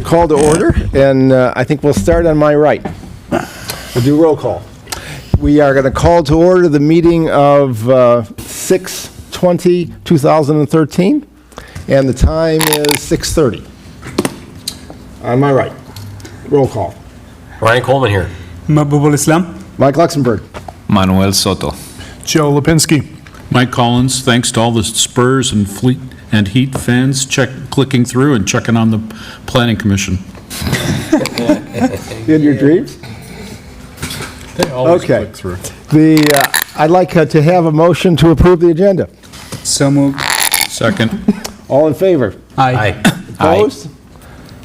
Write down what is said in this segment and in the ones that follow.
Call to order, and I think we'll start on my right. We'll do roll call. We are going to call to order the meeting of 6/20/2013, and the time is 6:30. On my right, roll call. Ryan Coleman here. Mahbubul Islam. Mike Luxembourg. Manuel Soto. Joe Lipinski. Mike Collins, thanks to all the Spurs and Fleet and Heat fans clicking through and checking on the Planning Commission. In your dreams? They always Okay. click through. I'd like to have a motion to approve the agenda. So moved. Second. All in favor? Aye. Opposed?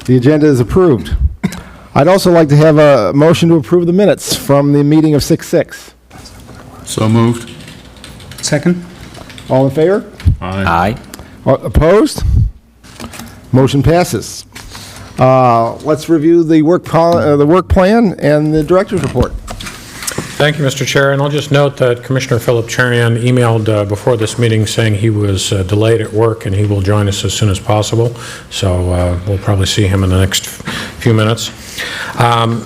The agenda is approved. I'd also like to have a motion to approve the minutes from the meeting of 6/6. So moved. Second. All in favor? Aye. Opposed? Motion passes. Let's review the work plan and the director's report. Thank you, Mr. Chair, and I'll just note that Commissioner Philip Cherian emailed before this meeting saying he was delayed at work and he will join us as soon as possible, so we'll probably see him in the next few minutes.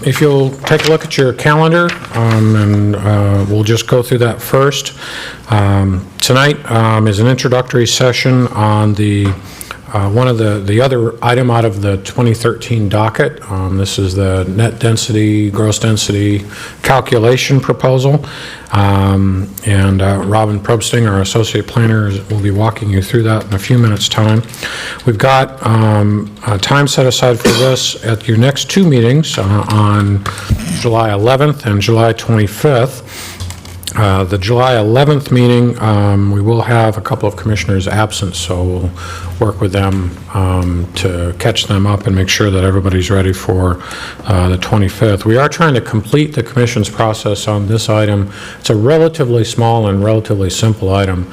If you'll take a look at your calendar, and we'll just go through that first. Tonight is an introductory session on the one of the other item out of the 2013 docket. This is the net density, gross density calculation proposal. And Robin Probsting, our associate planner, will be walking you through that in a few minutes' time. We've got time set aside for this at your next two meetings on July 11th and July 25th. The July 11th meeting, we will have a couple of commissioners absent, so we'll work with them to catch them up and make sure that everybody's ready for the 25th. We are trying to complete the commission's process on this item. It's a relatively small and relatively simple item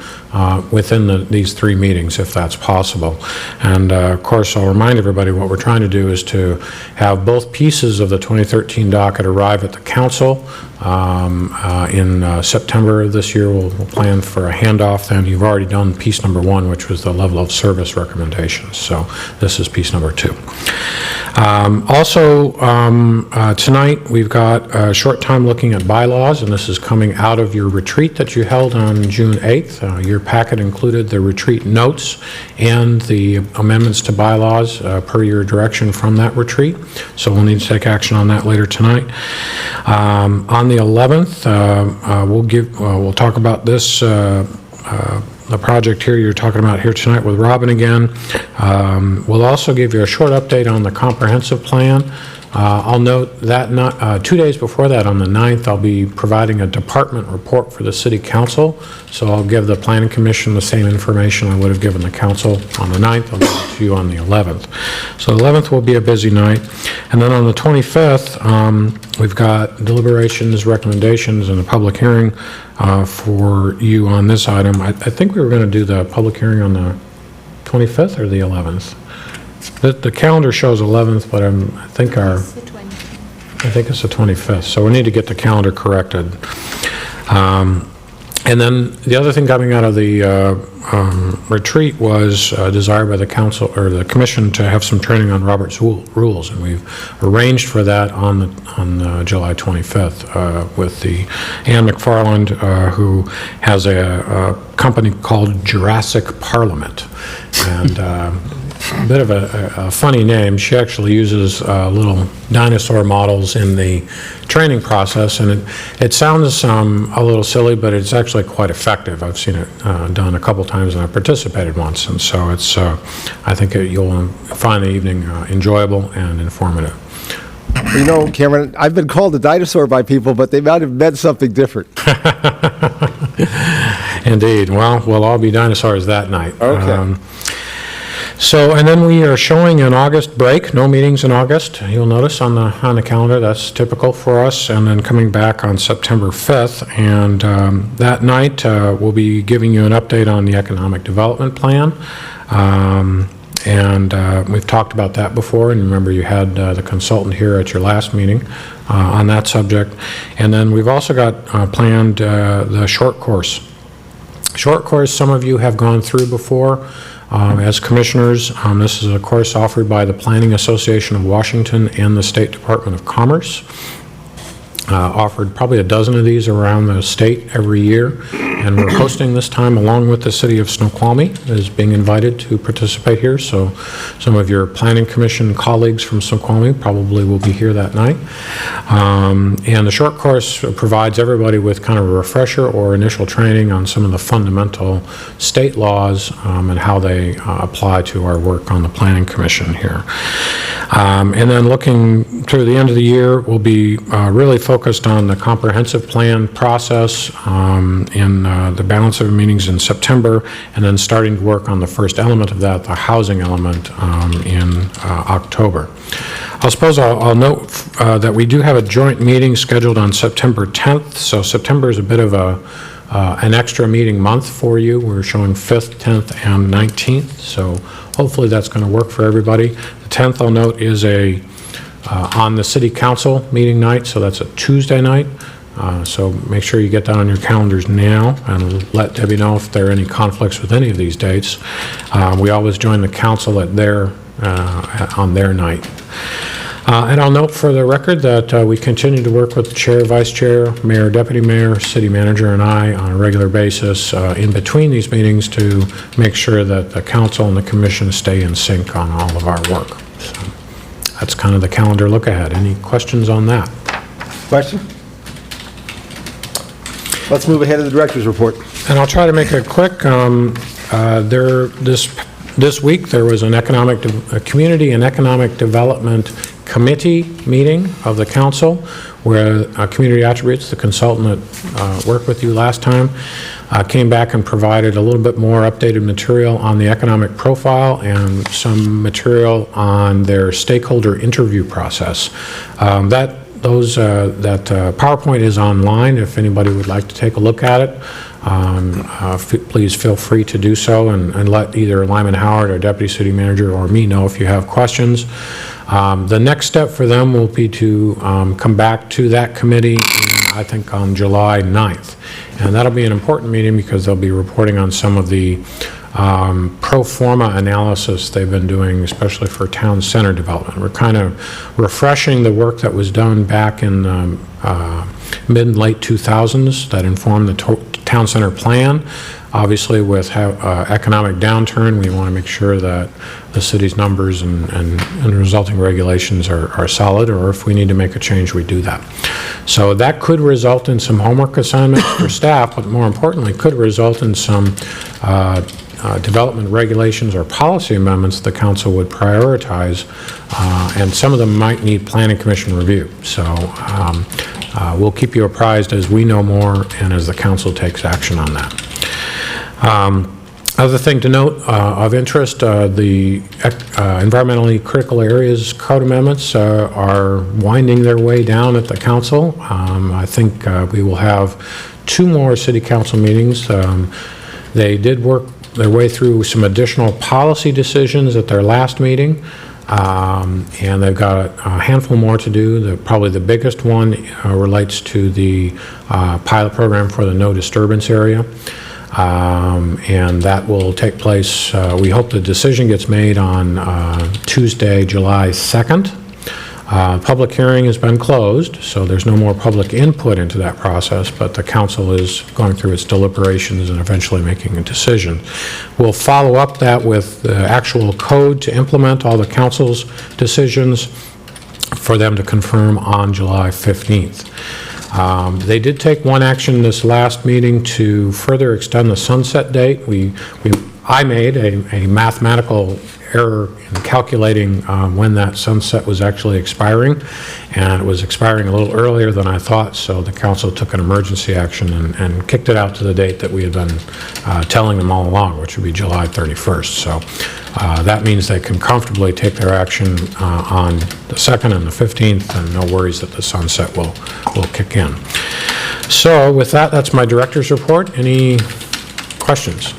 within these three meetings, if that's possible. And of course, I'll remind everybody what we're trying to do is to have both pieces of the 2013 docket arrive at the council in September of this year. We'll plan for a handoff then. You've already done piece number one, which was the level of service recommendations. So this is piece number two. Tonight we've got a short time looking at bylaws, and this is coming out of your retreat that you held on June 8th. Your packet included the retreat notes and the amendments to bylaws per your direction from that retreat. So we'll need to take action on that later tonight. On the 11th, we'll talk about this, the project here you're talking about here tonight with Robin again. We'll also give you a short update on the comprehensive plan. I'll note that 2 days before that, on the 9th, I'll be providing a department report for the City Council. So I'll give the Planning Commission the same information I would have given the Council on the 9th. I'll give it to you on the 11th. So the 11th will be a busy night. And then on the 25th, we've got deliberations, recommendations, and a public hearing for you on this item. I think we were going to do the public hearing on the 25th or the 11th. The calendar shows 11th, but I think it's the 25th. So we need to get the calendar corrected. And then the other thing coming out of the retreat was desired by the council or the commission to have some training on Robert's rules, and we've arranged for that on July 25th with the Ann McFarland, who has a company called Jurassic Parliament, and a bit of a funny name. She actually uses little dinosaur models in the training process, and it sounds a little silly, but it's actually quite effective. I've seen it done a couple times, and I participated once, and so it's I think you'll find the evening enjoyable and informative. You know, Cameron, I've been called a dinosaur by people, but they might have meant something different. Indeed. Well, we'll all be dinosaurs that night. Okay. And then we are showing an August break, no meetings in August. You'll notice on the calendar, that's typical for us. And then coming back on September 5th. And that night, we'll be giving you an update on the economic development plan. We've talked about that before. And remember, you had the consultant here at your last meeting on that subject. And then we've also got planned the short course. Short course, some of you have gone through before. as commissioners. This is a course offered by the Planning Association of Washington and the State Department of Commerce. Offered probably a dozen of these around the state every year, and we're hosting this time along with the city of Snoqualmie is being invited to participate here, so some of your Planning Commission colleagues from Snoqualmie probably will be here that night. And the short course provides everybody with kind of a refresher or initial training on some of the fundamental state laws and how they apply to our work on the Planning Commission here. And then looking through the end of the year, we'll be really focused on the comprehensive plan process in the balance of meetings in September, and then starting to work on the first element of that, the housing element, in October. I suppose I'll note that we do have a joint meeting scheduled on September 10th, so September is a bit of an extra meeting month for you. We're showing 5th, 10th, and 19th, so hopefully that's going to work for everybody. The 10th, I'll note, is on the city council meeting night, so that's a Tuesday night. So make sure you get that on your calendars now and let Debbie know if there are any conflicts with any of these dates. We always join the council at on their night. And I'll note for the record that we continue to work with the chair, vice chair, mayor, deputy mayor, city manager, and I on a regular basis in between these meetings to make sure that the council and the commission stay in sync on all of our work. So that's kind of the calendar look ahead. Any questions on that? Question? Let's move ahead to the director's report. And I'll try to make it quick. This week, there was a Community and Economic Development Committee meeting of the council where Community Attributes, the consultant that worked with you last time, came back and provided a little bit more updated material on the economic profile and some material on their stakeholder interview process. That PowerPoint is online if anybody would like to take a look at it. Please feel free to do so and let either Lyman Howard, our Deputy City Manager, or me know if you have questions. The next step for them will be to come back to that committee, I think on July 9th. And that'll be an important meeting because they'll be reporting on some of the pro forma analysis they've been doing, especially for town center development. We're kind of refreshing the work that was done back in mid and late 2000s that informed the town center plan. Obviously, with economic downturn, we want to make sure that the city's numbers and resulting regulations are solid, or if we need to make a change, we do that. So that could result in some homework assignments for staff, but more importantly, could result in some development regulations or policy amendments the council would prioritize, and some of them might need planning commission review. So we'll keep you apprised as we know more and as the council takes action on that. Other thing to note of interest, the environmentally critical areas code amendments are winding their way down at the council. I think we will have 2 more city council meetings. They did work their way through some additional policy decisions at their last meeting, and they've got a handful more to do. Probably the biggest one relates to the pilot program for the no disturbance area. And that will take place, we hope the decision gets made on Tuesday, July 2nd. Public hearing has been closed, so there's no more public input into that process, but the council is going through its deliberations and eventually making a decision. We'll follow up that with the actual code to implement all the council's decisions for them to confirm on July 15th. They did take one action this last meeting to further extend the sunset date. I made a mathematical error in calculating when that sunset was actually expiring, and it was expiring a little earlier than I thought, so the council took an emergency action and kicked it out to the date that we had been telling them all along, which would be July 31st. So that means they can comfortably take their action on the 2nd and the 15th, and no worries that the sunset will kick in. So with that, that's my director's report. Any questions?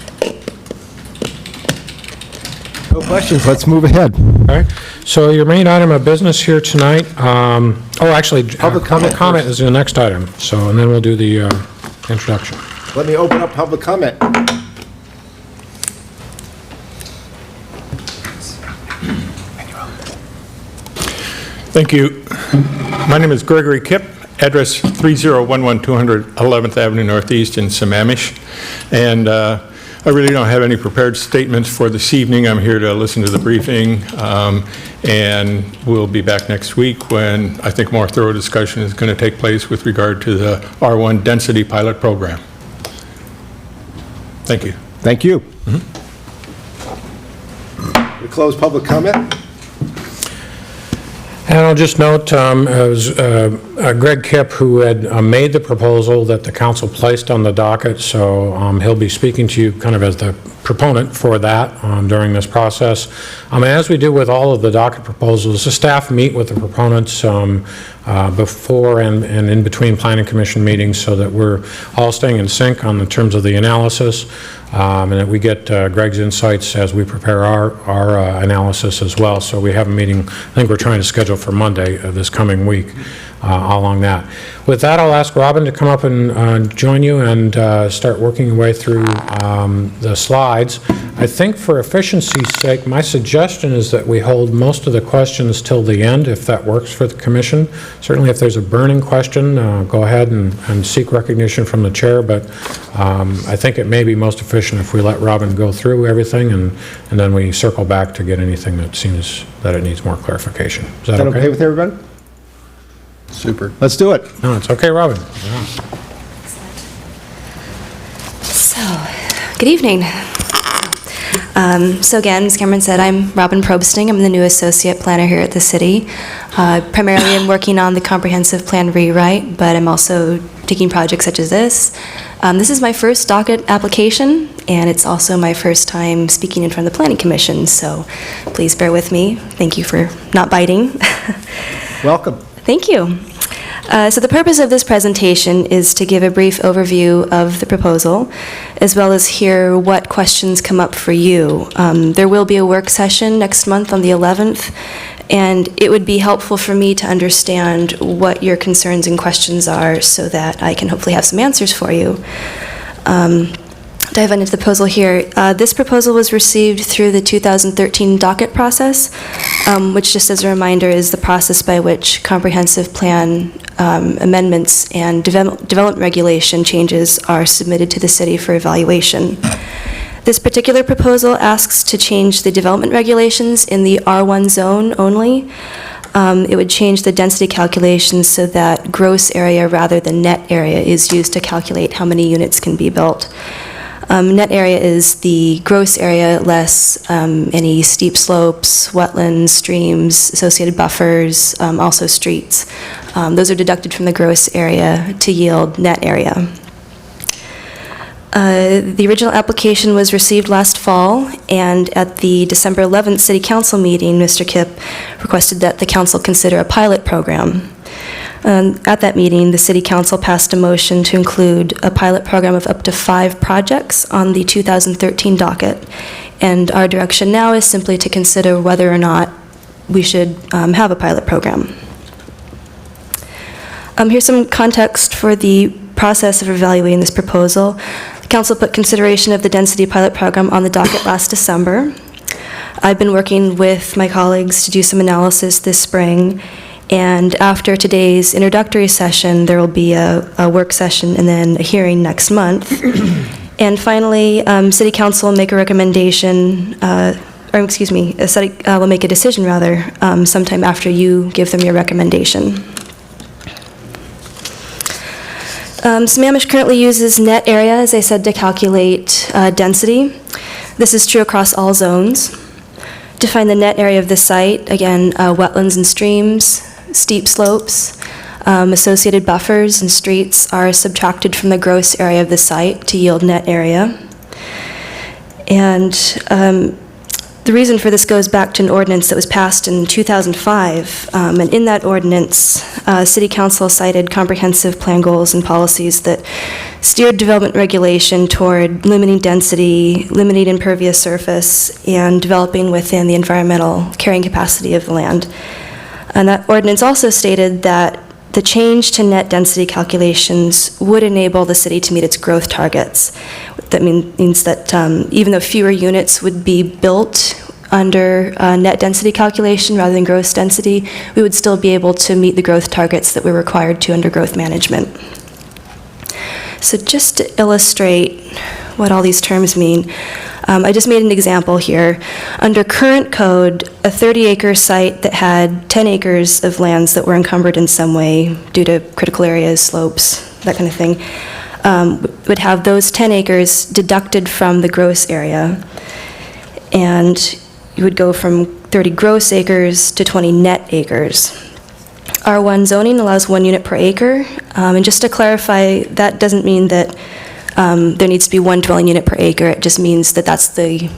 No questions. Let's move ahead. All right. So your main item of business here tonight, actually, Public comment first. is the next item. So, and then we'll do the introduction. Let me open up public comment. Thank you. My name is Gregory Kipp, address 3011200 11th Avenue Northeast in Sammamish. And I really don't have any prepared statements for this evening. I'm here to listen to the briefing, and we'll be back next week when I think more thorough discussion is going to take place with regard to the R1 density pilot program. Thank you. Thank you. We close public comment. And I'll just note, it was Greg Kipp who had made the proposal that the council placed on the docket, so he'll be speaking to you kind of as the proponent for that during this process. As we do with all of the docket proposals, the staff meet with the proponents before and in between planning commission meetings so that we're all staying in sync on the terms of the analysis, and that we get Greg's insights as we prepare our analysis as well. So we have a meeting, I think we're trying to schedule for Monday of this coming week along that. With that, I'll ask Robin to come up and join you and start working your way through the slides. I think for efficiency's sake, my suggestion is that we hold most of the questions till the end, if that works for the commission. Certainly if there's a burning question, go ahead and seek recognition from the chair, but I think it may be most efficient if we let Robin go through everything and then we circle back to get anything that seems that it needs more clarification. Is that okay? Okay with everybody? Super. Let's do it. No, it's okay, Robin. So, good evening. So again, as Cameron said, I'm Robin Probsting. I'm the new associate planner here at the city. Primarily, I'm working on the comprehensive plan rewrite, but I'm also taking projects such as this. This is my first docket application, and it's also my first time speaking in front of the Planning Commission, so please bear with me. Thank you for not biting. Welcome. Thank you. So the purpose of this presentation is to give a brief overview of the proposal, as well as hear what questions come up for you. There will be a work session next month on the 11th, and it would be helpful for me to understand what your concerns and questions are so that I can hopefully have some answers for you. Dive into the proposal here. This proposal was received through the 2013 docket process, which, just as a reminder, is the process by which comprehensive plan amendments and development regulation changes are submitted to the city for evaluation. This particular proposal asks to change the development regulations in the R1 zone only. It would change the density calculations so that gross area rather than net area is used to calculate how many units can be built. Net area is the gross area less any steep slopes, wetlands, streams, associated buffers, also streets. Those are deducted from the gross area to yield net area. The original application was received last fall, and at the December 11th City Council meeting, Mr. Kipp requested that the council consider a pilot program. At that meeting, the City Council passed a motion to include a pilot program of up to 5 projects on the 2013 docket, and our direction now is simply to consider whether or not we should have a pilot program. Here's some context for the process of evaluating this proposal. The Council put consideration of the density pilot program on the docket last December. I've been working with my colleagues to do some analysis this spring, and after today's introductory session, there will be a work session and then a hearing next month. And finally, City Council will make a recommendation, City will make a decision rather, sometime after you give them your recommendation. Sammamish currently uses net area, as I said, to calculate density. This is true across all zones. To find the net area of the site, again, wetlands and streams, steep slopes, associated buffers and streets are subtracted from the gross area of the site to yield net area. And the reason for this goes back to an ordinance that was passed in 2005. And in that ordinance, City Council cited comprehensive plan goals and policies that steered development regulation toward limiting density, limiting impervious surface, and developing within the environmental carrying capacity of the land. And that ordinance also stated that the change to net density calculations would enable the city to meet its growth targets. That means that even though fewer units would be built under net density calculation rather than gross density, we would still be able to meet the growth targets that we're required to under growth management. So just to illustrate what all these terms mean, I just made an example here. Under current code, a 30-acre site that had 10 acres of lands that were encumbered in some way due to critical areas, slopes, that kind of thing, would have those 10 acres deducted from the gross area. And you would go from 30 gross acres to 20 net acres. R1 zoning allows 1 unit per acre. And just to clarify, that doesn't mean that there needs to be 1 dwelling unit per acre. It just means that that's the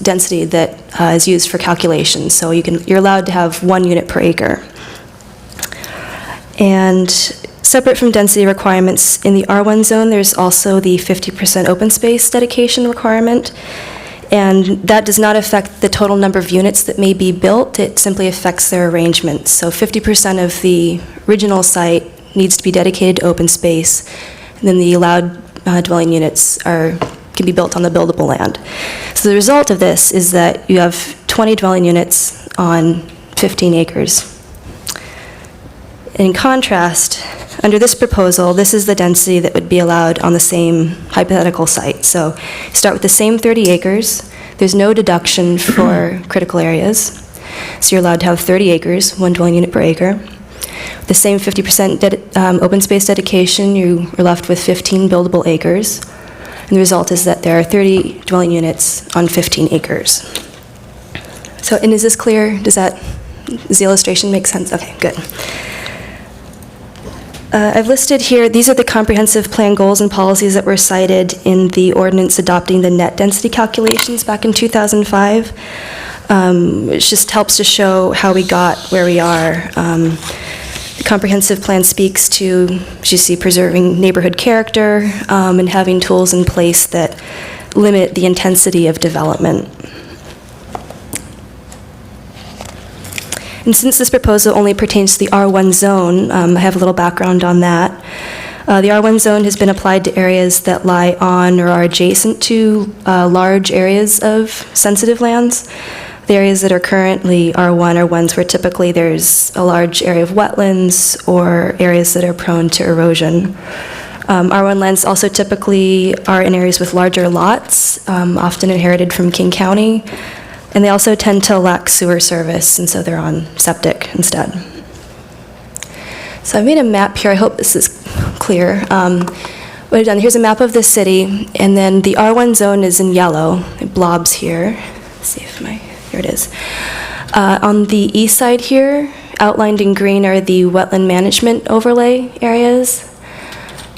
density that is used for calculations. So you're allowed to have 1 unit per acre. And separate from density requirements, in the R1 zone, there's also the 50% open space dedication requirement. And that does not affect the total number of units that may be built. It simply affects their arrangement. So 50% of the original site needs to be dedicated to open space. And then the allowed dwelling units can be built on the buildable land. So the result of this is that you have 20 dwelling units on 15 acres. In contrast, under this proposal, this is the density that would be allowed on the same hypothetical site. So you start with the same 30 acres. There's no deduction for critical areas. So you're allowed to have 30 acres, 1 dwelling unit per acre. With the same 50% open space dedication, you are left with 15 buildable acres. And the result is that there are 30 dwelling units on 15 acres. So, and is this clear? Does the illustration make sense? Okay, good. I've listed here, these are the comprehensive plan goals and policies that were cited in the ordinance adopting the net density calculations back in 2005. It just helps to show how we got where we are. The comprehensive plan speaks to, as you see, preserving neighborhood character and having tools in place that limit the intensity of development. And since this proposal only pertains to the R1 zone, I have a little background on that. The R1 zone has been applied to areas that lie on or are adjacent to large areas of sensitive lands. The areas that are currently R1 are ones where typically there's a large area of wetlands or areas that are prone to erosion. R1 lands also typically are in areas with larger lots, often inherited from King County. And they also tend to lack sewer service, and so they're on septic instead. So I made a map here. I hope this is clear. What I've done, here's a map of the city, and then the R1 zone is in yellow. It blobs here. Let's see if here it is. On the east side here, outlined in green are the wetland management overlay areas.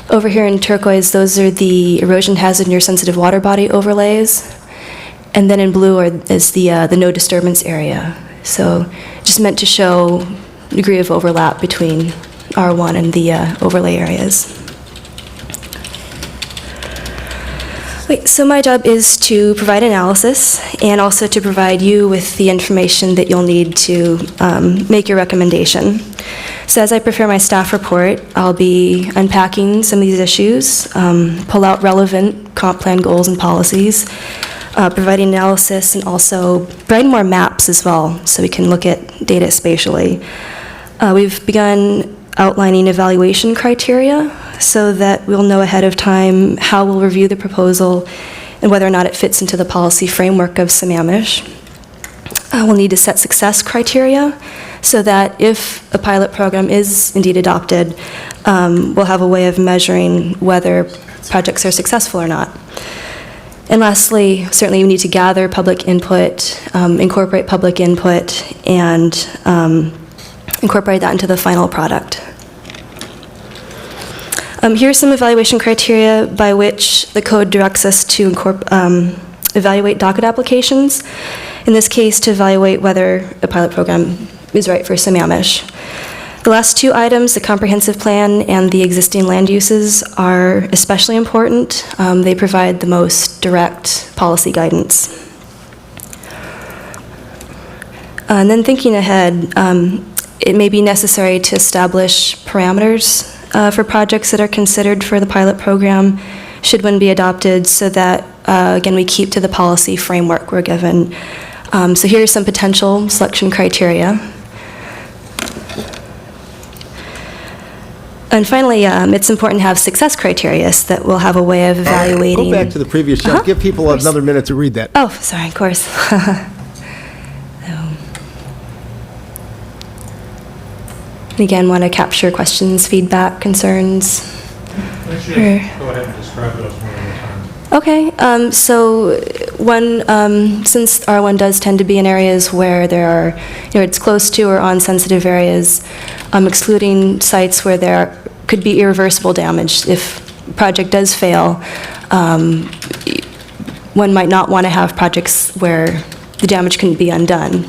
Over here in turquoise, those are the erosion hazard near sensitive water body overlays. And then in blue is the no disturbance area. So just meant to show the degree of overlap between R1 and the overlay areas. So my job is to provide analysis and also to provide you with the information that you'll need to make your recommendation. So as I prepare my staff report, I'll be unpacking some of these issues, pull out relevant comp plan goals and policies, providing analysis, and also providing more maps as well, so we can look at data spatially. We've begun outlining evaluation criteria so that we'll know ahead of time how we'll review the proposal and whether or not it fits into the policy framework of Sammamish. We'll need to set success criteria so that if a pilot program is indeed adopted, we'll have a way of measuring whether projects are successful or not. And lastly, certainly we need to gather public input, incorporate public input, and incorporate that into the final product. Here are some evaluation criteria by which the code directs us to evaluate docket applications. In this case, to evaluate whether a pilot program is right for Sammamish. The last two items, the comprehensive plan and the existing land uses, are especially important. They provide the most direct policy guidance. And then thinking ahead, it may be necessary to establish parameters for projects that are considered for the pilot program, should one be adopted, so that, again, we keep to the policy framework we're given. So here are some potential selection criteria. And finally, it's important to have success criteria so that we'll have a way of evaluating. Go back to the previous shot. Give people of course. another minute to read that. Oh, sorry, of course. Again, want to capture questions, feedback, concerns. Go ahead and describe those one at a time. Okay, so since R1 does tend to be in areas where there are, it's close to or on sensitive areas, excluding sites where there could be irreversible damage. If a project does fail, one might not want to have projects where the damage couldn't be undone.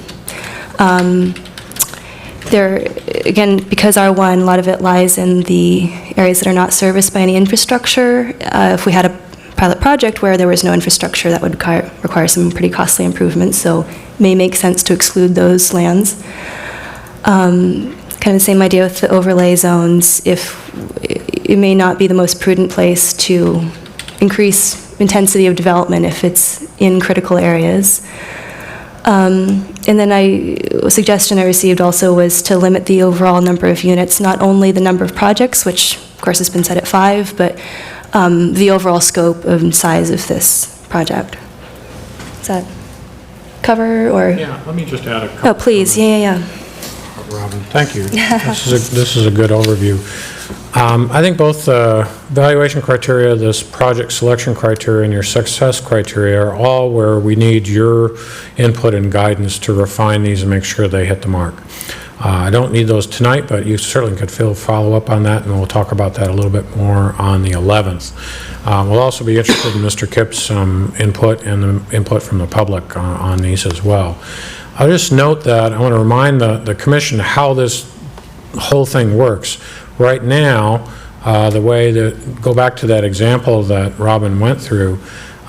Again, because R1, a lot of it lies in the areas that are not serviced by any infrastructure. If we had a pilot project where there was no infrastructure, that would require some pretty costly improvements, so it may make sense to exclude those lands. Kind of the same idea with the overlay zones. If it may not be the most prudent place to increase intensity of development if it's in critical areas. And then a suggestion I received also was to limit the overall number of units, not only the number of projects, which of course has been set at 5, but the overall scope and size of this project. Does that cover, or? Yeah, let me just add a couple. Oh, please, yeah. Robin, thank you. This is a good overview. I think both the evaluation criteria, this project selection criteria, and your success criteria are all where we need your input and guidance to refine these and make sure they hit the mark. I don't need those tonight, but you certainly could follow up on that, and we'll talk about that a little bit more on the 11th. We'll also be interested in Mr. Kipp's input and the input from the public on these as well. I'll just note that I want to remind the Commission how this whole thing works. Right now, the way that, go back to that example that Robin went through,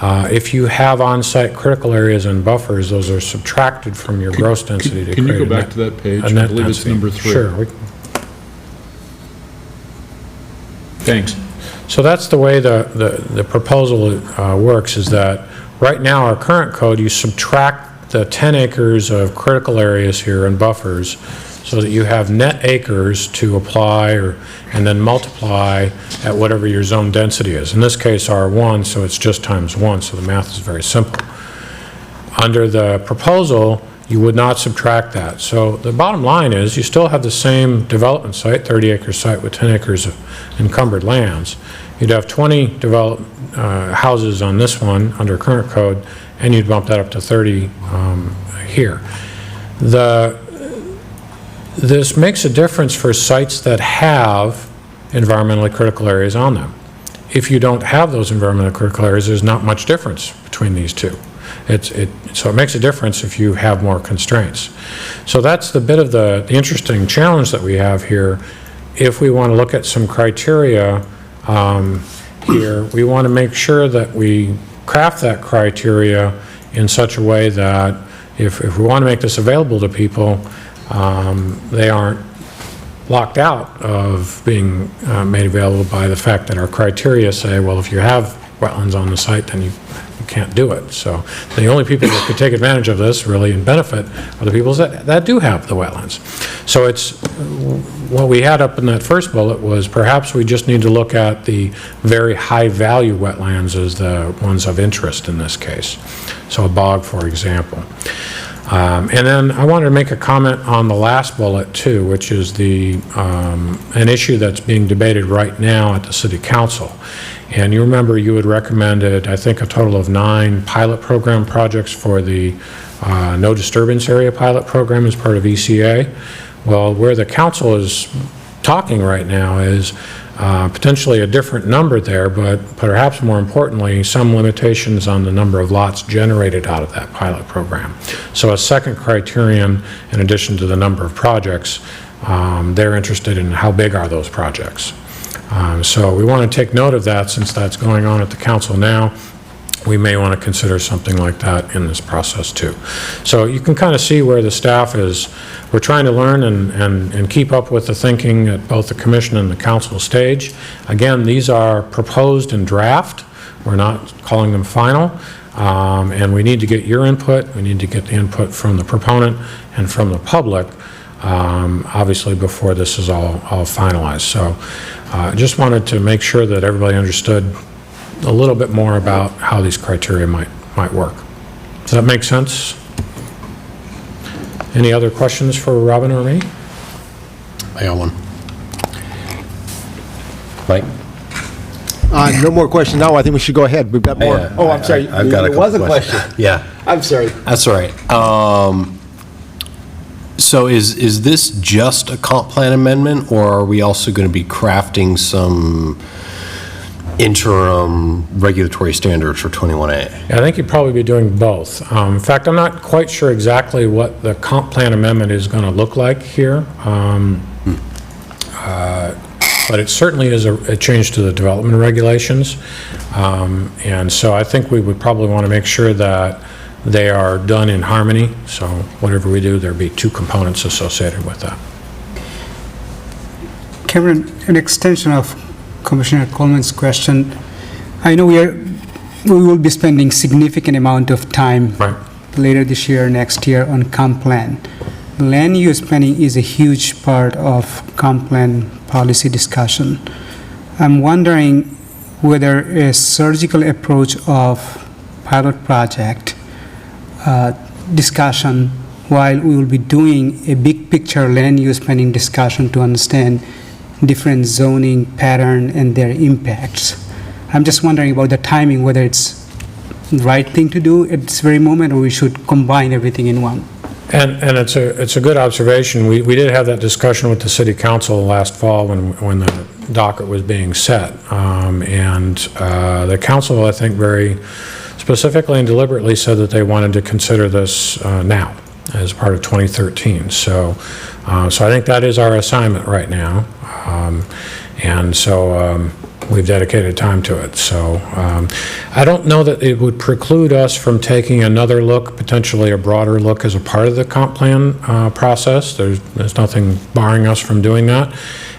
if you have on-site critical areas and buffers, those are subtracted from your gross density to create Can you go a back net- to that page? a I net believe it's density. number 3. Sure. Thanks. So that's the way the proposal works, is that right now our current code, you subtract the 10 acres of critical areas here and buffers so that you have net acres to apply and then multiply at whatever your zone density is. In this case, R1, so it's just times 1, so the math is very simple. Under the proposal, you would not subtract that. So the bottom line is you still have the same development site, 30-acre site with 10 acres of encumbered lands. You'd have 20 developed houses on this one under current code, and you'd bump that up to 30 here. This makes a difference for sites that have environmentally critical areas on them. If you don't have those environmentally critical areas, there's not much difference between these two. So it makes a difference if you have more constraints. So that's the bit of the interesting challenge that we have here. If we want to look at some criteria here, we want to make sure that we craft that criteria in such a way that if we want to make this available to people, they aren't locked out of being made available by the fact that our criteria say, well, if you have wetlands on the site, then you can't do it. So the only people that could take advantage of this really and benefit are the people that do have the wetlands. So it's what we had up in that first bullet was perhaps we just need to look at the very high value wetlands as the ones of interest in this case. So a bog, for example. And then I wanted to make a comment on the last bullet too, which is an issue that's being debated right now at the City Council. And you remember you had recommended, I think, a total of 9 pilot program projects for the no disturbance area pilot program as part of ECA. Well, where the council is talking right now is potentially a different number there, but perhaps more importantly, some limitations on the number of lots generated out of that pilot program. So a second criterion, in addition to the number of projects, they're interested in how big are those projects. So we want to take note of that since that's going on at the council now. We may want to consider something like that in this process too. So you can kind of see where the staff is. We're trying to learn and keep up with the thinking at both the commission and the council stage. Again, these are proposed in draft. We're not calling them final. and we need to get your input, we need to get the input from the proponent and from the public, obviously before this is all finalized. So I just wanted to make sure that everybody understood a little bit more about how these criteria might work. Does that make sense? Any other questions for Robin or me? I got one. Mike? No more questions now. I think we should go ahead. We've got more. Yeah, Oh, I'm sorry. I've got a There was a couple questions. question. Yeah, I'm sorry. that's all right. So is this just a comp plan amendment, or are we also going to be crafting some interim regulatory standards for 21A? I think you'd probably be doing both. In fact, I'm not quite sure exactly what the comp plan amendment is going to look like here. But it certainly is a change to the development regulations. And so I think we would probably want to make sure that they are done in harmony. So whatever we do, there'll be two components associated with that. Cameron, an extension of Commissioner Coleman's question. I know we will be spending significant amount of time Right. later this year, next year on comp plan. Land use planning is a huge part of comp plan policy discussion. I'm wondering whether a surgical approach of pilot project discussion while we will be doing a big picture land use planning discussion to understand different zoning pattern and their impacts. I'm just wondering about the timing, whether it's the right thing to do at this very moment, or we should combine everything in one. And it's a good observation. We did have that discussion with the city council last fall when the docket was being set. And the council, I think, very specifically and deliberately said that they wanted to consider this now as part of 2013. So I think that is our assignment right now. And so we've dedicated time to it. So I don't know that it would preclude us from taking another look, potentially a broader look as a part of the comp plan process. There's nothing barring us from doing that.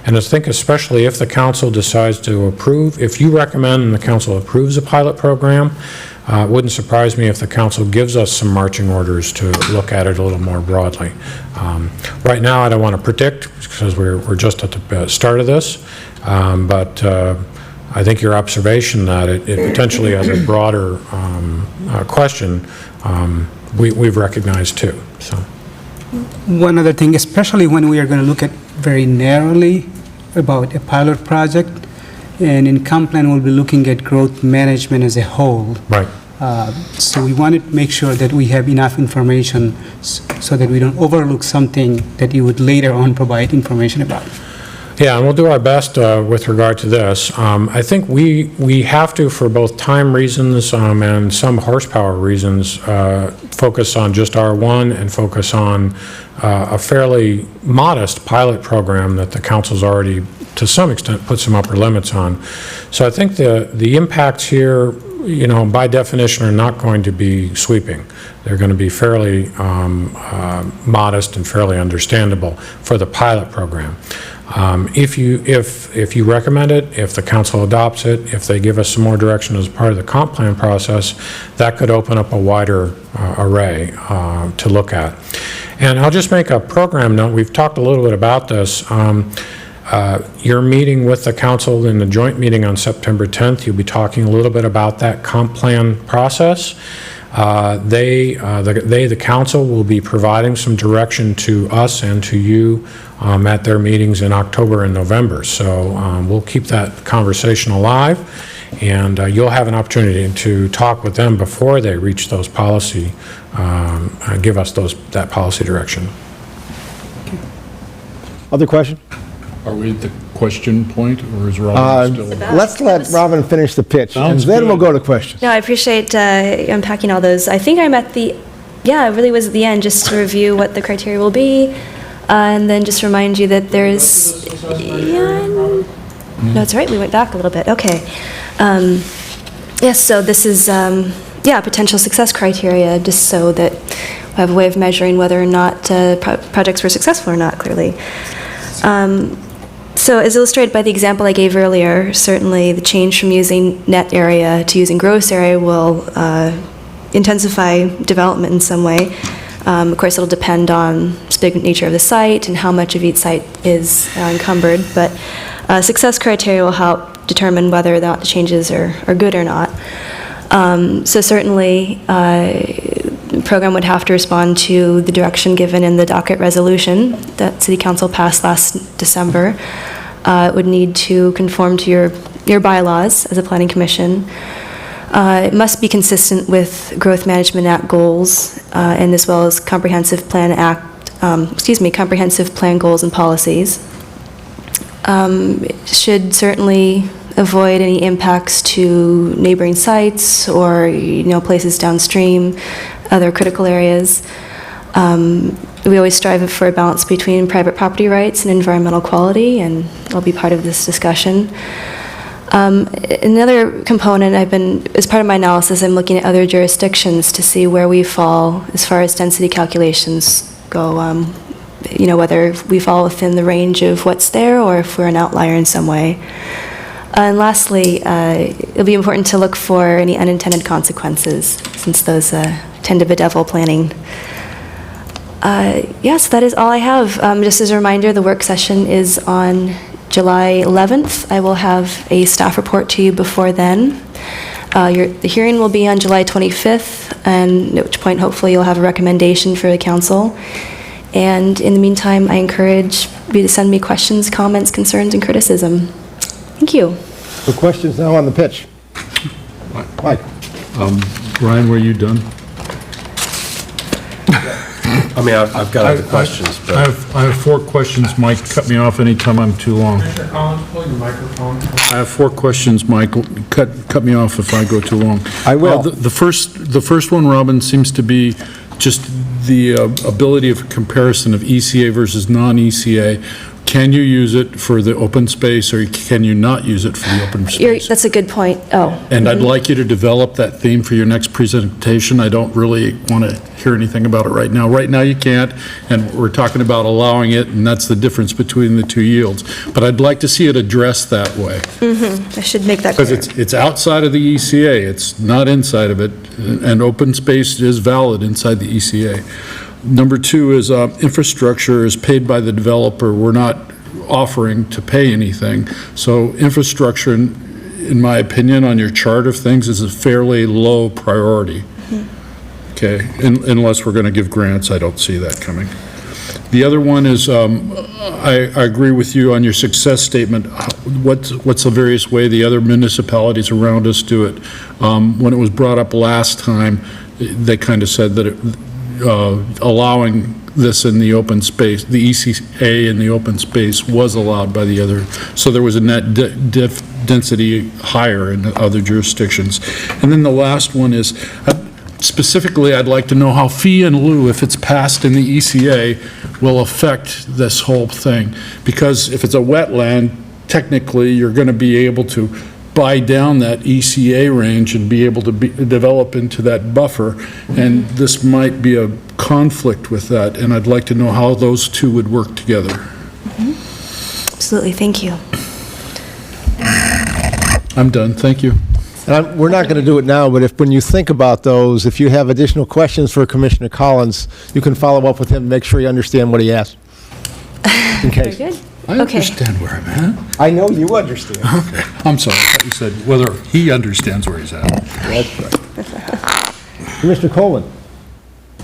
And I think especially if the council decides to approve, if you recommend and the council approves a pilot program, it wouldn't surprise me if the council gives us some marching orders to look at it a little more broadly. Right now, I don't want to predict because we're just at the start of this, but I think your observation that it potentially has a broader question, we've recognized too. So. One other thing, especially when we are going to look at very narrowly about a pilot project, and in comp plan we'll be looking at growth management as a whole. Right. So we want to make sure that we have enough information so that we don't overlook something that you would later on provide information about. Yeah, and we'll do our best with regard to this. I think we have to, for both time reasons and some horsepower reasons, focus on just R1 and focus on a fairly modest pilot program that the council's already, to some extent, put some upper limits on. So I think the impacts here, you know, by definition, are not going to be sweeping. They're going to be fairly modest and fairly understandable for the pilot program. If you recommend it, if the council adopts it, if they give us some more direction as part of the comp plan process, that could open up a wider array to look at. And I'll just make a program note. We've talked a little bit about this. Your meeting with the council in the joint meeting on September 10th, you'll be talking a little bit about that comp plan process. The council will be providing some direction to us and to you at their meetings in October and November. So we'll keep that conversation alive, and you'll have an opportunity to talk with them before they reach those policy, give us that policy direction. Other question? Are we at the question point, or is Robin still? Let's let Robin finish the pitch, and Sounds then we'll good. go to questions. No, I appreciate unpacking all those. I think I'm at it really was at the end, just to review what the criteria will be, and then just remind you that there's, no, it's all right, we went back a little bit, okay. Yes, so this is, potential success criteria, just so that we have a way of measuring whether or not projects were successful or not, clearly. So as illustrated by the example I gave earlier, certainly the change from using net area to using gross area will intensify development in some way. Of course, it'll depend on the specific nature of the site and how much of each site is encumbered, but success criteria will help determine whether or not the changes are good or not. So certainly, the program would have to respond to the direction given in the docket resolution that City Council passed last December. It would need to conform to your bylaws as a planning commission. It must be consistent with Growth Management Act goals, and as well as Comprehensive Plan goals and policies. It should certainly avoid any impacts to neighboring sites or, places downstream, other critical areas. We always strive for a balance between private property rights and environmental quality, and I'll be part of this discussion. Another component as part of my analysis, I'm looking at other jurisdictions to see where we fall as far as density calculations go, whether we fall within the range of what's there or if we're an outlier in some way. And lastly, it'll be important to look for any unintended consequences, since those tend to bedevil planning. Yes, that is all I have. Just as a reminder, the work session is on July 11th. I will have a staff report to you before then. The hearing will be on July 25th, and at which point hopefully you'll have a recommendation for the council. And in the meantime, I encourage you to send me questions, comments, concerns, and criticism. Thank you. The questions now on the pitch. Mike? Ryan, were you done? I mean, I've got other questions, but... I have 4 questions. Mike, cut me off anytime I'm too long. Commissioner Collins, pull your microphone. I have 4 questions, Michael. Cut me off if I go too long. I will. The first one, Robin, seems to be just the ability of comparison of ECA versus non-ECA. Can you use it for the open space, or can you not use it for the open space? That's a good point. Oh. And I'd like you to develop that theme for your next presentation. I don't really want to hear anything about it right now. Right now you can't, and we're talking about allowing it, and that's the difference between the 2 yields. But I'd like to see it addressed that way. I should make that clear. Because it's outside of the ECA, it's not inside of it, and open space is valid inside the ECA. Number 2 is infrastructure is paid by the developer. We're not offering to pay anything. So infrastructure, in my opinion, on your chart of things, is a fairly low priority. Okay, unless we're going to give grants, I don't see that coming. The other one is, I agree with you on your success statement. What's the various way the other municipalities around us do it? When it was brought up last time, they kind of said that allowing this in the open space, the ECA in the open space was allowed by the other, so there was a net density higher in other jurisdictions. And then the last one is, specifically, I'd like to know how fee and lieu, if it's passed in the ECA, will affect this whole thing. Because if it's a wetland, technically, you're going to be able to buy down that ECA range and be able to develop into that buffer, and this might be a conflict with that, and I'd like to know how those two would work together. Absolutely, thank you. I'm done, thank you. And we're not going to do it now, but when you think about those, if you have additional questions for Commissioner Collins, you can follow up with him, make sure you understand what he asked. In Very case. good. I Okay. understand where I'm at. I know you understand. Okay, I'm sorry, I thought you said whether he understands where he's at. That's right. Commissioner Coleman?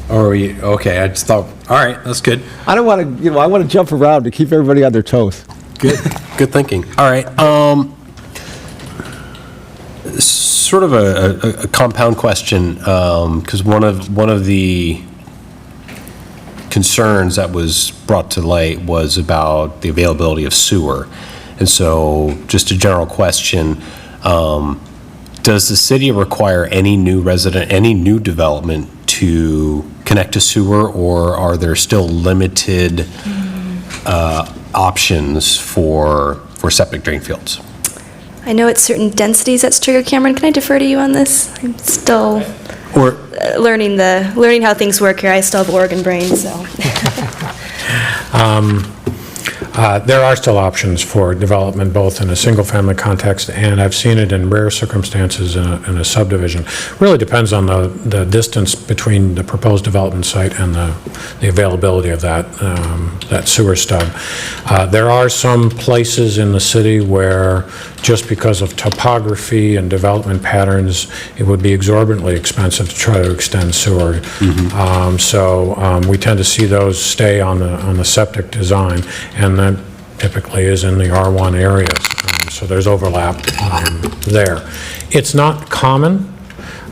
Are we, okay, I just thought, all right, that's good. I don't want to, I want to jump around to keep everybody on their toes. Good thinking. All right, sort of a compound question, because one of the concerns that was brought to light was about the availability of sewer. And so, just a general question, does the city require any new development to connect to sewer, or are there still limited options for septic drain fields? I know it's certain densities that's triggered. Cameron, can I defer to you on this? I'm still learning learning how things work here. I still have Oregon brain, so. There are still options for development, both in a single-family context, and I've seen it in rare circumstances in a subdivision. Really depends on the distance between the proposed development site and the availability of that sewer stub. There are some places in the city where, just because of topography and development patterns, it would be exorbitantly expensive to try to extend sewer. We tend to see those stay on the septic design, and that typically is in the R1 areas. So there's overlap there. It's not common,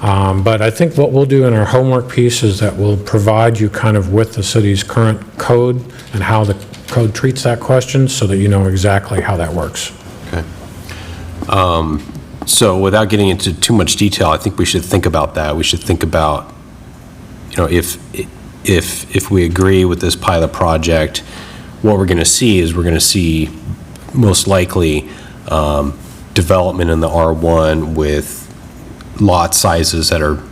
but I think what we'll do in our homework piece is that we'll provide you kind of with the city's current code and how the code treats that question, so that you know exactly how that works. Okay. So without getting into too much detail, I think we should think about that. We should think about, if we agree with this pilot project, what we're going to see is we're going to see most likely development in the R1 with lot sizes that are,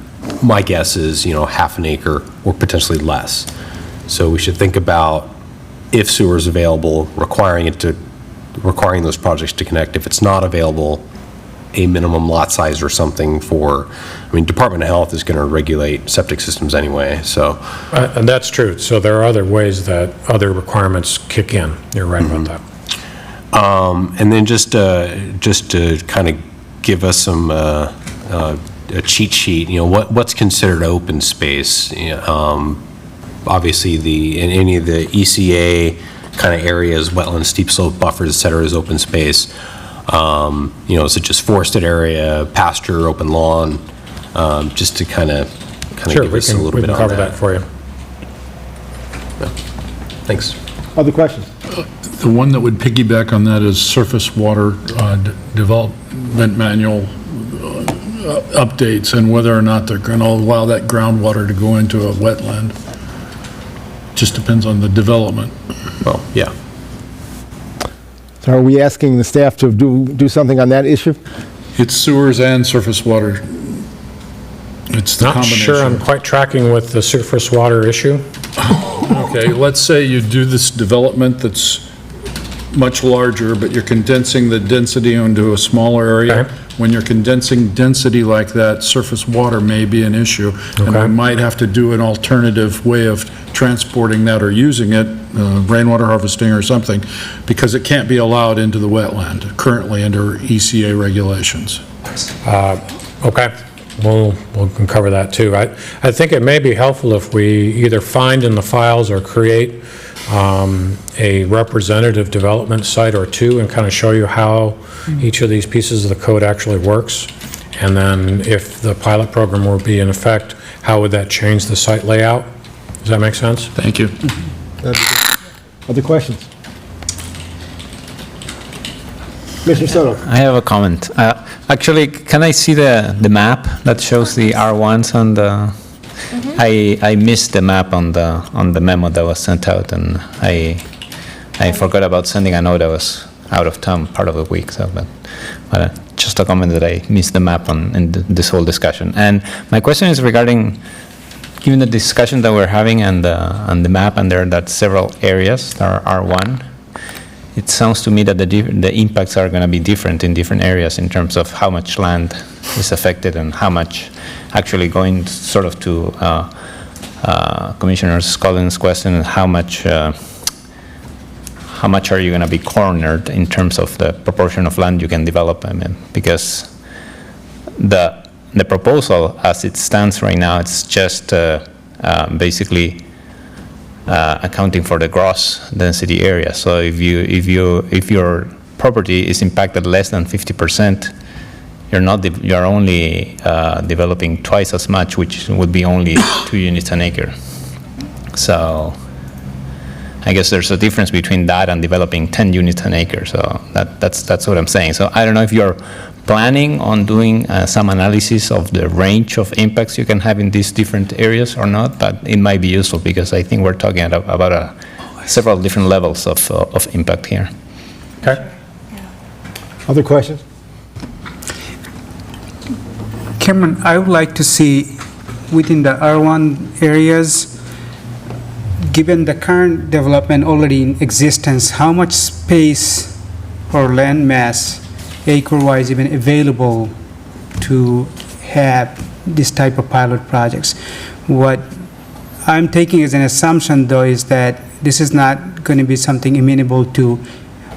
my guess is, half an acre or potentially less. So we should think about, if sewer is available, requiring those projects to connect. If it's not available, a minimum lot size or something Department of Health is going to regulate septic systems anyway, so. And that's true. So there are other ways that other requirements kick in. You're right about that. And then just to kind of give us some, a cheat sheet, what's considered open space? Obviously, in any of the ECA kind of areas, wetlands, steep slope buffers, et cetera, is open space. Is it just forested area, pasture, open lawn? Just to kind of give us a little bit on that. Sure, we can cover that for you. Yeah. Thanks. Other questions? The one that would piggyback on that is surface water development manual updates, and whether or not they're going to allow that groundwater to go into a wetland. Just depends on the development. Well, yeah. So are we asking the staff to do something on that issue? It's sewers and surface water. It's the Not combination. sure I'm quite tracking with the surface water issue. Okay, let's say you do this development that's much larger, but you're condensing the density into a smaller area. Okay. When you're condensing density like that, surface water may be an issue. And Okay. we might have to do an alternative way of transporting that or using it, rainwater harvesting or something, because it can't be allowed into the wetland currently under ECA regulations. Okay, we'll cover that too. I think it may be helpful if we either find in the files or create a representative development site or two and kind of show you how each of these pieces of the code actually works. And then if the pilot program will be in effect, how would that change the site layout? Does that make sense? Thank you. Other questions? Mr. Soto? I have a comment. Actually, can I see the map that shows the R1s on the? I missed the map on the memo that was sent out, and I forgot about sending a note. I was out of town part of the week, so but just a comment that I missed the map in this whole discussion. And my question is regarding, given the discussion that we're having on the map, and there are several areas that are R1. It sounds to me that the impacts are going to be different in different areas in terms of how much land is affected and how much actually going sort of to Commissioner Scullin's question, how much are you going to be cornered in terms of the proportion of land you can develop? I mean, because the proposal as it stands right now, it's just basically accounting for the gross density area. So if your property is impacted less than 50%, you're only developing twice as much, which would be only 2 units an acre. So I guess there's a difference between that and developing 10 units an acre. So that's what I'm saying. So I don't know if you're planning on doing some analysis of the range of impacts you can have in these different areas or not, but it might be useful because I think we're talking about several different levels of impact here. Okay. Other questions? Cameron, I would like to see within the R1 areas, given the current development already in existence, how much space or land mass, acre-wise, even available to have this type of pilot projects? What I'm taking as an assumption, though, is that this is not going to be something amenable to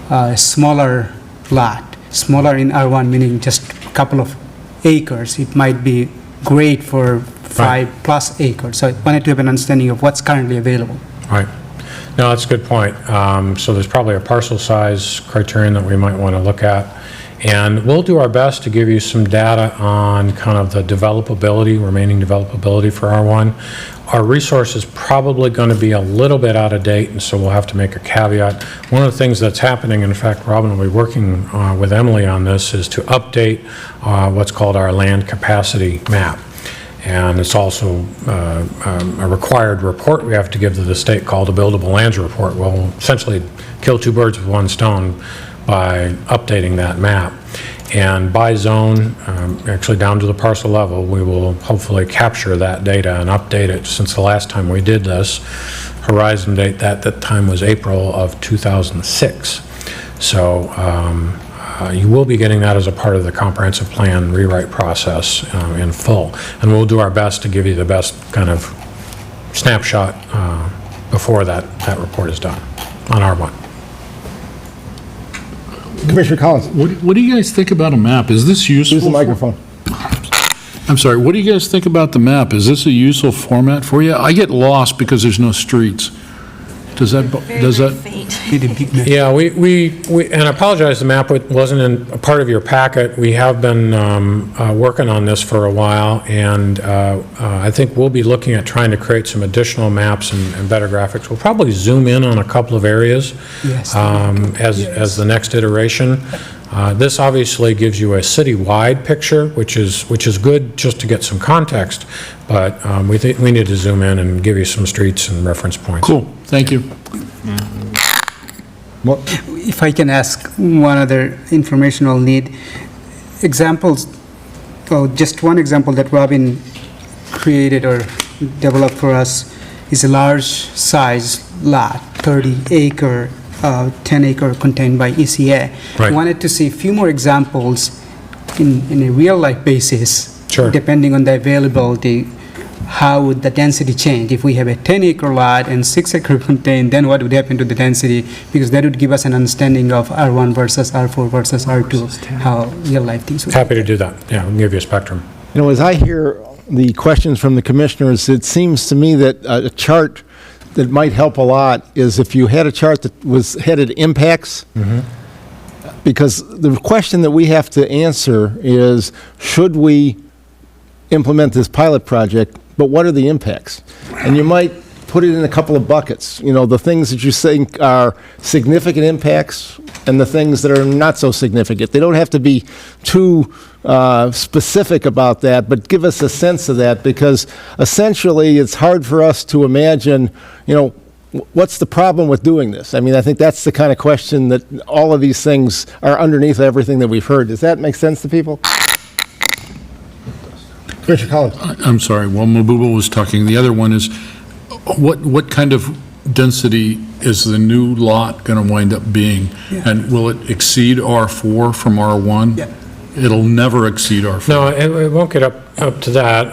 a smaller lot, smaller in R1, meaning just a couple of acres. It might be great for 5+ acres. So I wanted to have an understanding of what's currently available. Right. No, that's a good point. So there's probably a parcel size criterion that we might want to look at. And we'll do our best to give you some data on kind of the developability, remaining developability for R1. Our resource is probably going to be a little bit out of date, and so we'll have to make a caveat. One of the things that's happening, in fact, Robin will be working with Emily on this, is to update what's called our land capacity map. And it's also a required report we have to give to the state called a buildable lands report. We'll essentially kill two birds with one stone by updating that map. And by zone, actually down to the parcel level, we will hopefully capture that data and update it. Since the last time we did this, horizon date that time was April of 2006. So you will be getting that as a part of the comprehensive plan rewrite process in full. And we'll do our best to give you the best kind of snapshot before that report is done on R1. Commissioner Collins, What do you guys think about a map? Is this useful? use the microphone. I'm sorry, what do you guys think about the map? Is this a useful format for you? I get lost because there's no streets. Does that? Yeah, and I apologize, the map wasn't in a part of your packet. We have been working on this for a while, and I think we'll be looking at trying to create some additional maps and better graphics. We'll probably zoom in on a couple of areas as the next iteration. This obviously gives you a city-wide picture, which is good just to get some context, but we think we need to zoom in and give you some streets and reference points. Cool, thank you. If I can ask one other informational need, examples, well, just one example that Robin created or developed for us is a large size lot, 30 acre, 10 acre contained by ECA. Right. I wanted to see a few more examples in a real life basis, Sure. depending on the availability. How would the density change? If we have a 10-acre lot and 6 acre contained, then what would happen to the density? Because that would give us an understanding of R1 versus R4 versus R2, how real-life things would. Happy to do that. Yeah, we'll give you a spectrum. You know, as I hear the questions from the commissioners, it seems to me that a chart that might help a lot is if you had a chart that was headed impacts. Because the question that we have to answer is, should we implement this pilot project, but what are the impacts? And you might put it in a couple of buckets. You know, the things that you think are significant impacts and the things that are not so significant. They don't have to be too specific about that, but give us a sense of that, because essentially it's hard for us to imagine, you know, what's the problem with doing this? I mean, I think that's the kind of question that all of these things are underneath everything that we've heard. Does that make sense to people? Commissioner Collins. I'm sorry, while Mabuba was talking, the other one is, what kind of density is the new lot going to wind up being? Yeah. And will it exceed R4 from R1? Yeah. It'll never exceed R4. No, it won't get up to that.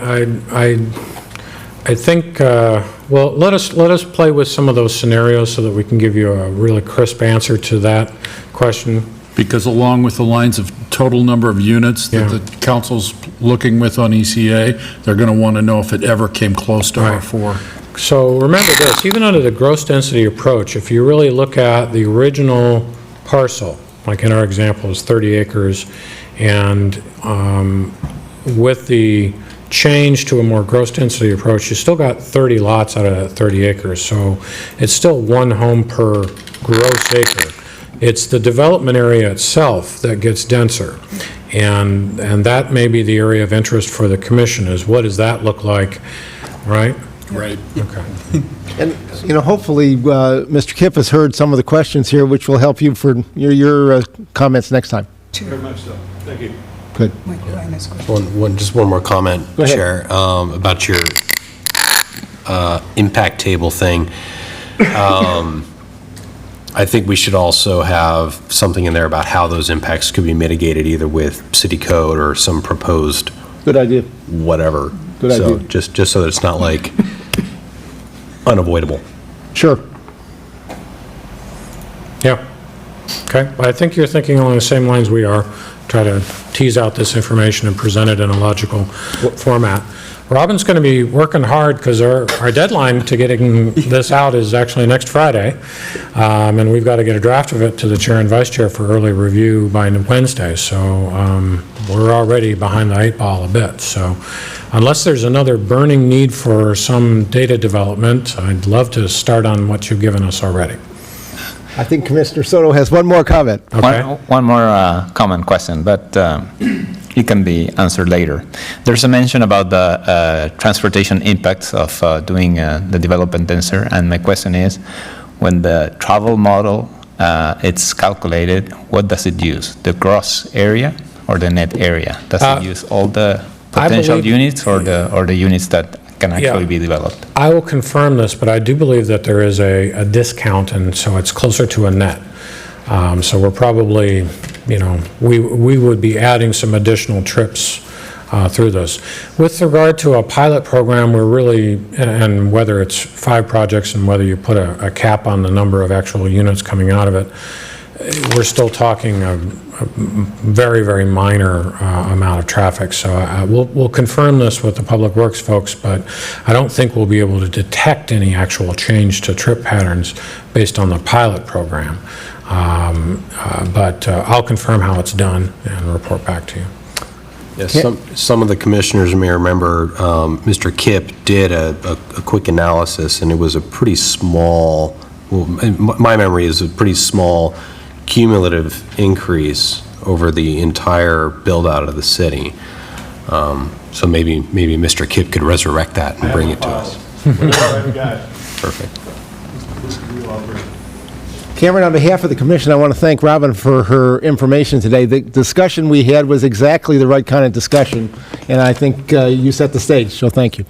I think, well, let us play with some of those scenarios so that we can give you a really crisp answer to that question. Because along with the lines of total number of units that Yeah. the council's looking with on ECA, they're going to want to know if it ever came close to Right. R4. So remember this, even under the gross density approach, if you really look at the original parcel, like in our example is 30 acres, and with the change to a more gross density approach, you still got 30 lots out of that 30 acres. So it's still one home per gross acre. It's the development area itself that gets denser. And that may be the area of interest for the commission, is what does that look like, right? Right. Okay. And, you know, hopefully, Mr. Kipp has heard some of the questions here, which will help you for your comments next time. Very much so. Thank you. Good. Just one more comment, Go ahead. Chair, about your impact table thing. I think we should also have something in there about how those impacts could be mitigated, either with city code or some proposed Good idea. whatever. Good So idea. just so that it's not like unavoidable. Sure. Yeah. Okay. Well, I think you're thinking along the same lines we are. Try to tease out this information and present it in a logical format. Robin's going to be working hard because our deadline to getting this out is actually next Friday. And we've got to get a draft of it to the chair and vice chair for early review by Wednesday. So we're already behind the 8 ball a bit. So unless there's another burning need for some data development, I'd love to start on what you've given us already. I think Commissioner Soto has one more comment. Okay. One more comment question, but it can be answered later. There's a mention about the transportation impacts of doing the development denser, and my question is, when the travel model it's calculated, what does it use? The gross area or the net area? Does it use all the potential believe- units or the units that can actually be developed? I will confirm this, but I do believe that there is a discount, and so it's closer to a net. So we're probably, we would be adding some additional trips through this. With regard to a pilot program, we're really, and whether it's 5 projects and whether you put a cap on the number of actual units coming out of it, we're still talking a very, very minor amount of traffic. So we'll confirm this with the Public Works folks, but I don't think we'll be able to detect any actual change to trip patterns based on the pilot program. But I'll confirm how it's done and report back to you. Yes, some of the commissioners may remember, Mr. Kipp did a quick analysis, and it was a pretty small, well, in my memory is a pretty small cumulative increase over the entire build-out of the city. So maybe Mr. Kipp could resurrect that and bring it to us. Perfect. Cameron, on behalf of the commission, I want to thank Robin for her information today. The discussion we had was exactly the right kind of discussion, and I think you set the stage, so thank you.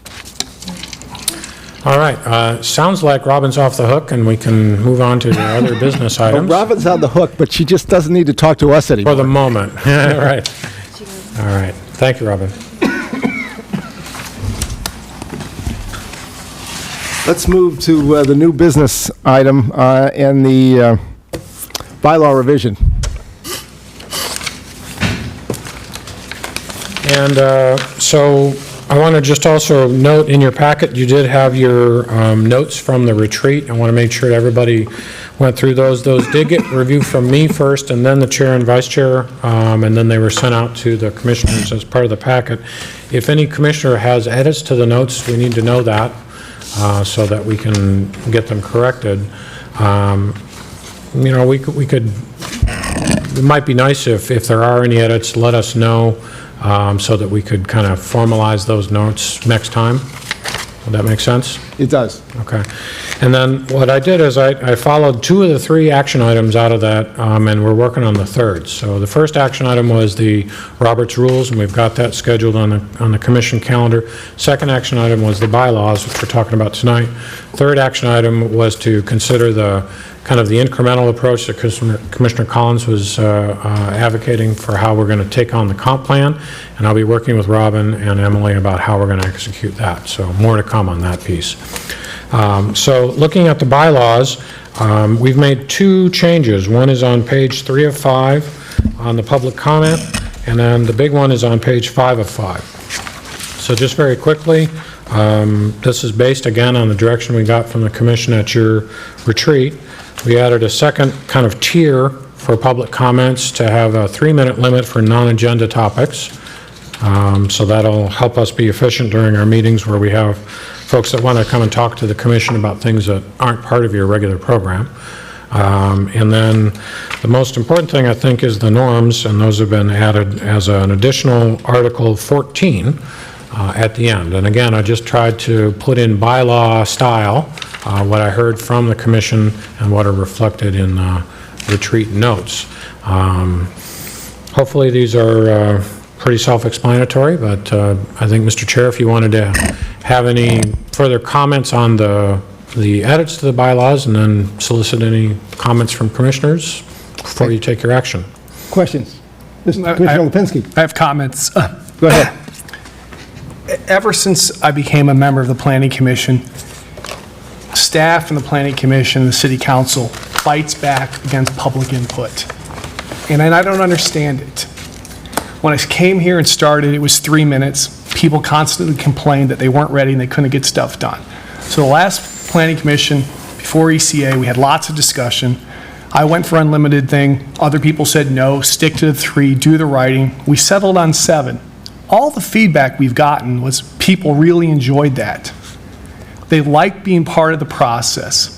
All right, sounds like Robin's off the hook, and we can move on to the other business items. Robin's on the hook, but she just doesn't need to talk to us anymore. For the moment, right. All right, thank you, Robin. Let's move to the new business item and the bylaw revision. And so I want to just also note in your packet, you did have your notes from the retreat. I want to make sure everybody went through those. Those did get reviewed from me first, and then the chair and vice chair, and then they were sent out to the commissioners as part of the packet. If any commissioner has edits to the notes, we need to know that so that we can get them corrected. We could, it might be nice if there are any edits, let us know. So that we could kind of formalize those notes next time. Would that make sense? It does. Okay. And then what I did is I followed 2 of the 3 action items out of that, and we're working on the 3rd. So the first action item was the Roberts Rules, and we've got that scheduled on the commission calendar. Second action item was the bylaws, which we're talking about tonight. Third action item was to consider the kind of the incremental approach that Commissioner Collins was advocating for how we're going to take on the comp plan, and I'll be working with Robin and Emily about how we're going to execute that. So more to come on that piece. So looking at the bylaws, we've made 2 changes. One is on page 3 of 5 on the public comment, and then the big one is on page 5 of 5. So just very quickly, this is based again on the direction we got from the commission at your retreat. We added a second kind of tier for public comments to have a 3-minute limit for non-agenda topics. So that'll help us be efficient during our meetings where we have folks that want to come and talk to the commission about things that aren't part of your regular program. And then the most important thing, I think, is the norms, and those have been added as an additional Article 14 at the end. And again, I just tried to put in bylaw style what I heard from the commission and what are reflected in retreat notes. Hopefully these are pretty self-explanatory, but I think, Mr. Chair, if you wanted to have any further comments on the the edits to the bylaws and then solicit any comments from commissioners before you take your action. Questions? Commissioner Lipinski, I have comments. go ahead. Ever since I became a member of the Planning Commission, staff and the Planning Commission and the City Council fights back against public input. And I don't understand it. When I came here and started, it was 3 minutes. People constantly complained that they weren't ready and they couldn't get stuff done. So the last Planning Commission, before ECA, we had lots of discussion. I went for unlimited thing. Other people said no, stick to the 3, do the writing. We settled on 7. All the feedback we've gotten was people really enjoyed that. They like being part of the process.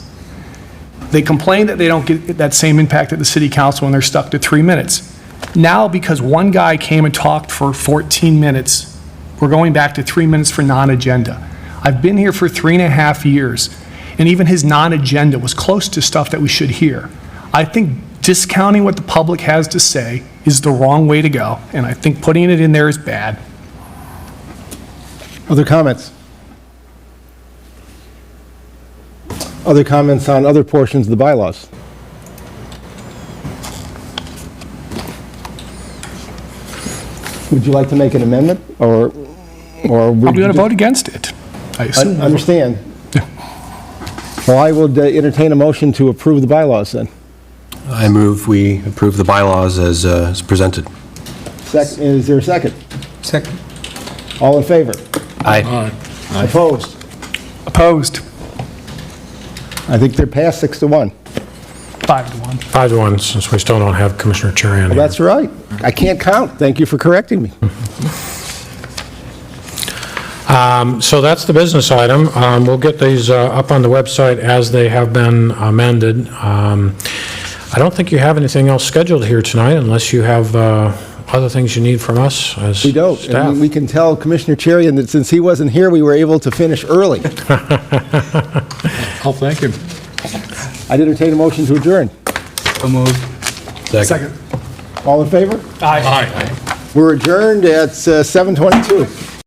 They complain that they don't get that same impact at the City Council when they're stuck to 3 minutes. Now, because one guy came and talked for 14 minutes, we're going back to 3 minutes for non-agenda. I've been here for 3.5 years, and even his non-agenda was close to stuff that we should hear. I think discounting what the public has to say is the wrong way to go, and I think putting it in there is bad. Other comments? Other comments on other portions of the bylaws? Would you like to make an amendment, or? I'm going to vote against it. I assume. Understand. Well, I would entertain a motion to approve the bylaws then. I move we approve the bylaws as presented. Is there a second? Second. All in favor? Aye. Opposed? Opposed, I think they're passed 6-1. 5-1. 5-1, since we still don't have Commissioner Cherian here. That's right. I can't count. Thank you for correcting me. So that's the business item. We'll get these up on the website as they have been amended. I don't think you have anything else scheduled here tonight unless you have other things you need from us as We don't. staff. And we can tell Commissioner Cherian that since he wasn't here, we were able to finish early. I'll thank him. I'd entertain a motion to adjourn. Second. All in favor? Aye. We're adjourned at 7:22.